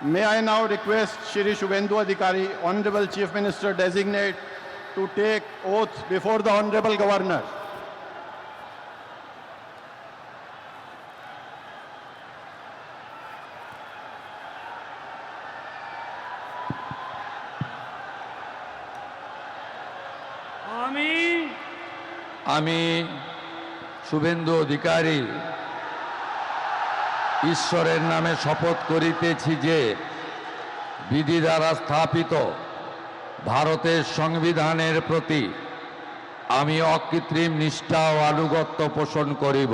May I now request Shri Shubhendu Adhikari, Honorable Chief Minister Designate, to take oath before the Honorable Governor. আমি শুভেন্দু অধিকারী ঈশ্বরের নামে শপথ করিতেছি যে বিধি দ্বারা স্থাপিত ভারতের সংবিধানের প্রতি আমি অকৃত্রিম নিষ্ঠা ও আনুগত্য পোষণ করিব।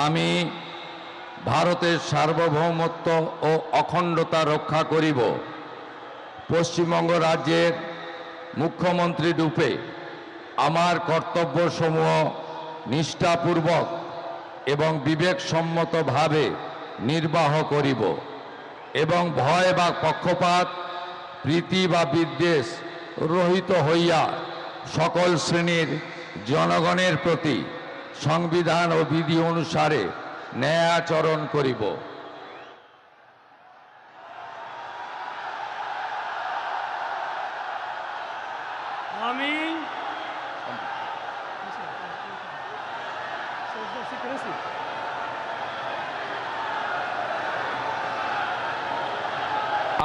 আমি ভারতের সার্বভৌমত্ব ও অখণ্ডতা রক্ষা করিব। পশ্চিমবঙ্গ রাজ্যের মুখ্যমন্ত্রী রূপে আমার কর্তব্যসমূহ নিষ্ঠাপূর্বক এবং বিবেকসম্মতভাবে নির্বাহ করিব এবং ভয় বা পক্ষপাত, প্রীতি বা বিদ্বেষ রহিত হইয়া সকল শ্রেণীর জনগণের প্রতি সংবিধান ও বিধি অনুসারে ন্যায় আচরণ করিব।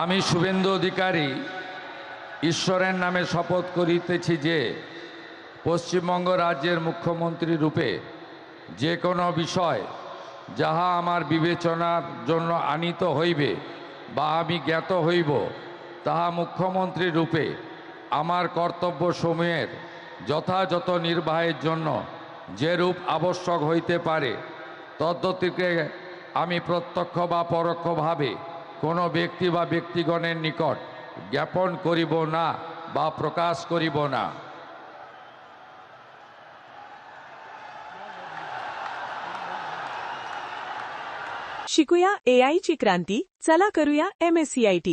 আমি শুভেন্দু অধিকারী ঈশ্বরের নামে শপথ করিতেছি যে পশ্চিমবঙ্গ রাজ্যের মুখ্যমন্ত্রী রূপে যে কোনো বিষয় যাহা আমার বিবেচনার জন্য আনীত হইবে বা আমি জ্ঞাত হইব, তাহা মুখ্যমন্ত্রী রূপে আমার কর্তব্যসমূহের যথাযথ নির্বাহের জন্য যেরূপ আবশ্যক হইতে পারে তদ্গতিকে আমি প্রত্যক্ষ বা পরোক্ষভাবে কোনো ব্যক্তি বা ব্যক্তিগণের নিকট জ্ঞাপন করিব না বা প্রকাশ করিব না। शिकूया AI ची क्रांती, चला करूया MSCIT।